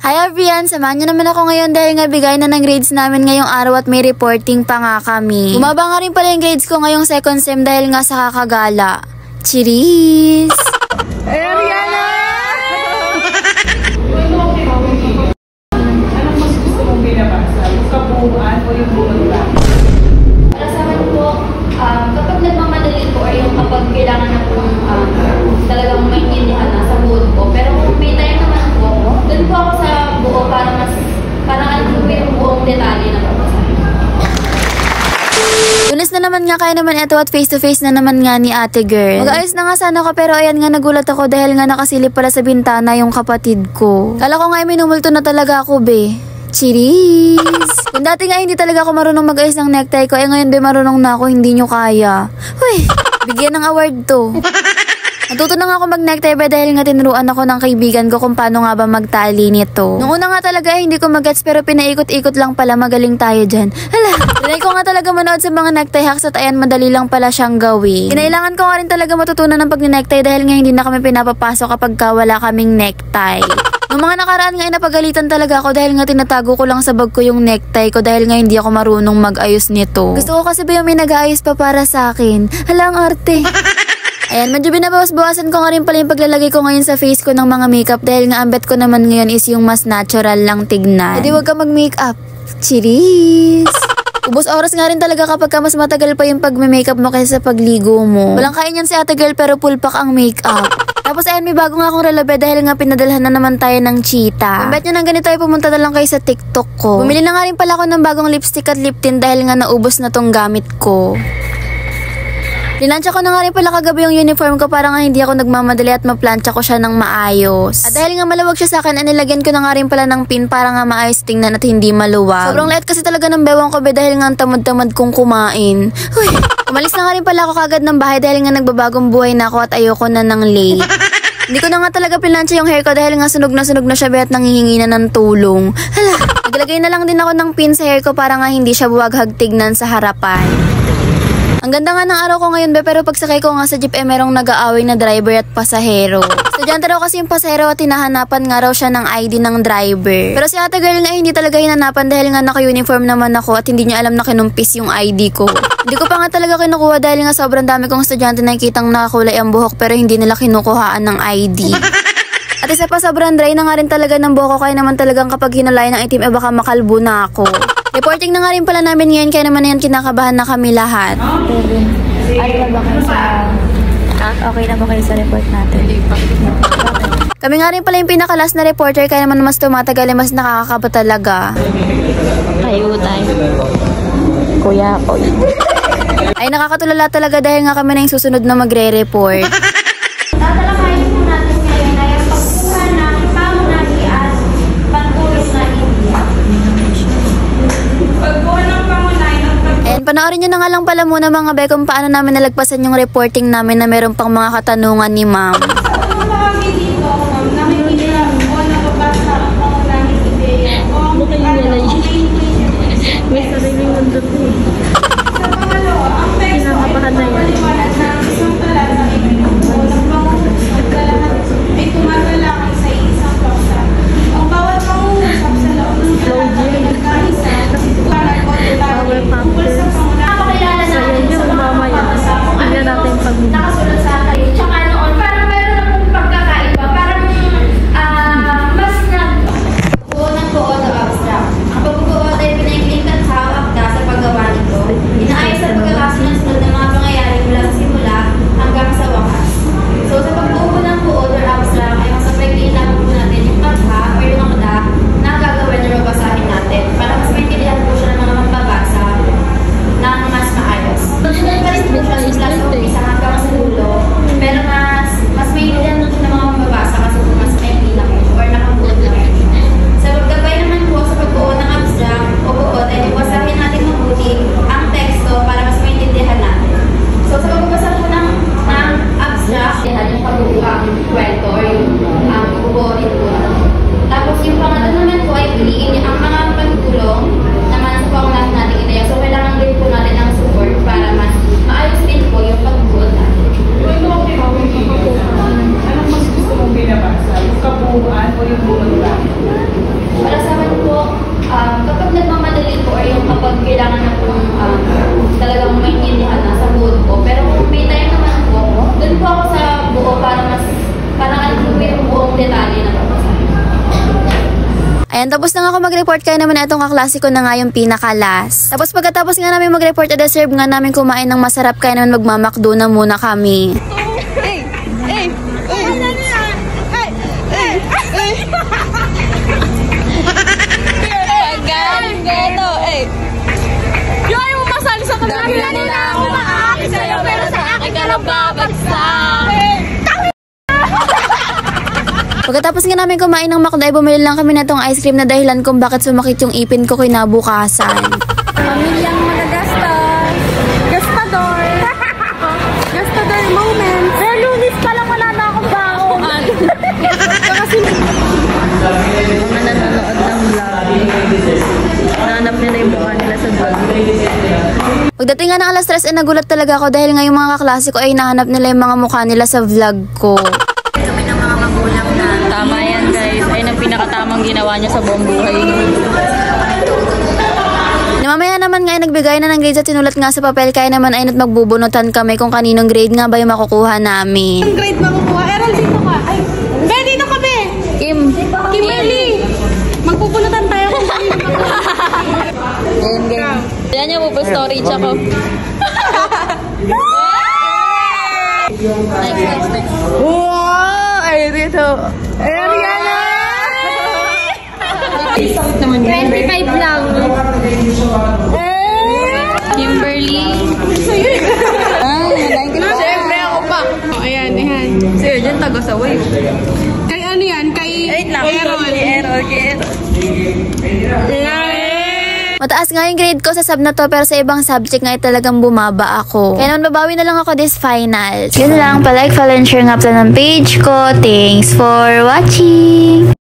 Hi everyone! Samahan nyo naman ako ngayon dahil nga bigay na ng grades namin ngayong araw at may reporting pa nga kami. Bumaba nga rin pala yung grades ko ngayong second sem dahil nga sa kakagala. Cheers! Ariana! Anong mas gusto mong binabasa? Yung kabuuan o yung buong lang? Para sa akin po, kapag nagmamadali po or yung kapag kailangan na po talagang maintindihan na sa buod ko. Pero kung may time naman po, dun po ako sa buo para alam ko yung buong detalye na babasahin. Lunes na naman nga, kaya naman ito at face to face na naman nga ni ate girl. Mag-ayos na nga sana ako pero ayan nga nagulat ako dahil nga nakasilip pala sa bintana yung kapatid ko. Kala ko nga minumulto na talaga ako be. Cheers! Kung dati nga hindi talaga ako marunong mag-ayos ng necktie ko, ngayon be marunong na ako, hindi nyo kaya. Uy, bigyan ng award to. Natuto na nga ako mag-necktie ba dahil nga tinuruan ako ng kaibigan ko kung paano nga ba magtali nito. Noong una nga talaga hindi ko mag-gets pero pinaikot-ikot lang pala, magaling tayo dyan. Hala, tinay ko nga talaga manood sa mga necktie hacks at ayan madali lang pala siyang gawin. Kinailangan ko nga rin talaga matutunan ng pag-necktie dahil nga hindi na kami pinapapasok kapag wala kaming necktie. Noong mga nakaraan nga napagalitan talaga ako dahil nga tinatago ko lang sa bag ko yung necktie ko dahil nga hindi ako marunong mag-ayos nito. Gusto ko kasi ba yung may nag-aayos pa para sa akin? Hala, ang arte. Ayan, medyo binabawas-bawasan ko nga rin pala yung paglalagay ko ngayon sa face ko ng mga makeup dahil nga ang bet ko naman ngayon is yung mas natural lang tignan. Hindi wag ka mag-makeup. Cheers! Ubos oras nga rin talaga kapag mas matagal pa yung pag-makeup mo kaysa sa pagligo mo. Walang kain yan si ate girl pero full pack ang makeup. Tapos ayan, may bago nga akong relo dahil nga pinadalhan na naman tayo ng cheetah. Ang bet nyo nang ganito ay pumunta na lang kayo sa TikTok ko. Bumili na nga rin pala ako ng bagong lipstick at lip tint dahil nga naubos na tong gamit ko. Linansya ko na nga rin pala kagabi yung uniform ko para nga hindi ako nagmamadali at maplansya ko siya ng maayos. At dahil nga malawag siya sa akin, nilagyan ko na nga rin pala ng pin para nga maayos tingnan at hindi maluwag. Sobrang liit kasi talaga ng bewang ko dahil nga tamad-tamad kong kumain. Uy, umalis na nga rin pala ako kagad ng bahay dahil nga nagbabagong buhay na ako at ayoko na ng late. Hindi ko na nga talaga pinansya yung hair ko dahil nga sunog na siya at nangihingi na ng tulong. Hala, naglagay na lang din ako ng pin sa hair ko para nga hindi siya buwaghag tignan sa harapan. Ang ganda nga ng araw ko ngayon be, pero pagsakay ko nga sa jeep merong nag-aaway na driver at pasahero. Estudyante raw kasi yung pasahero at hinahanapan nga raw siya ng ID ng driver. Pero si ate girl nga hindi talaga hinanapan dahil nga naka-uniform naman ako at hindi niya alam na kinumpis yung ID ko. Hindi ko pa nga talaga kinukuha dahil nga sobrang dami kong estudyante na nakikitang nakakulay ang buhok pero hindi nila kinukuhaan ng ID. At isa pa, sobrang dry na nga rin talaga ng buhok ko kaya naman talagang kapag hinalay ng itim baka makalbo na ako. Reporting na nga rin pala namin ngayon kaya naman yan kinakabahan na kami lahat. Ano na ba kayo sa... Okay na ba kayo sa report natin? Kami nga rin pala yung pinakalas na reporter kaya naman mas tumatagal mas nakakakaba talaga. Tayo. Kuya, Ay nakakatulala talaga dahil nga kami na yung susunod na magre-report. Tatalakayin po natin ngayon ay ang pagkuha ng pangunahing at pantulong na India. Pagkuha ng pangunahing at pantulong. And panoorin nyo na nga lang pala muna mga be kung paano namin nalagpasan yung reporting namin na meron pang mga katanungan ni ma'am. Sa mga bahagi dito, nakikita o nababasa ang pangunahing ideya o ang may sariling mundo po. Sa pangalawa, ang teksto ay paliwanag ng isang talata o ng pangungusap na lahat ay tumatalakay sa isang paksa. Ang bawat pangungusap sa loob ng talata ay nagkaisa para o detalye tungkol sa pangunahing. Napakilala natin sa mga pangungusap kung ano nakasulat sa akin. Tsaka noon, parang meron akong pagkakaiba. Parang And tapos na nga ako mag-report, kaya naman itong kaklase ko na nga yung pinaka-last. Tapos pagkatapos nga namin mag-report, deserve nga namin kumain ng masarap, kaya naman magmamakdo na muna kami. Pagkatapos nga namin kumain ng McDo, ay bumili lang kami na tong ice cream na dahilan kung bakit sumakit yung ipin ko kinabukasan. Pamilyang magagastos. Gastador. Gastador moment. Pero lunis pa lang wala na akong baon. Kasi mga nanonood ng vlog. Nahanap nila yung mukha nila sa vlog. Pagdating nga ng alas 3, nagulat talaga ako dahil nga yung mga kaklase ko ay nahanap nila yung mga mukha nila sa vlog ko. Kami ng mga magulang na. Tama yan guys. Ayun ang pinakatamang ginawa niya sa buong buhay. Mamaya naman nga ay nagbigay na ng grades at sinulat nga sa papel, kaya naman ay magbubunutan kami kung kaninong grade nga ba yung makukuha namin. Ang grade makukuha. Errol, dito ka. Ay, Ben, dito kami. Kimberly. Magpupunutan tayo kung kanino makukuha. Game. Yan yung mobile storage ako. Next. Wow! Ay, dito. Ariana! 25 lang. Kimberly. Siyempre ako pa. Oh, ayan. Sir, dyan taga-saway. Kay ano yan? Kay Errol. Mataas nga yung grade ko sa sub na to, pero sa ibang subject nga ay talagang bumaba ako. Kaya naman babawi na lang ako this finals. Yun lang, palike, follow, and share nga pala ng page ko. Thanks for watching!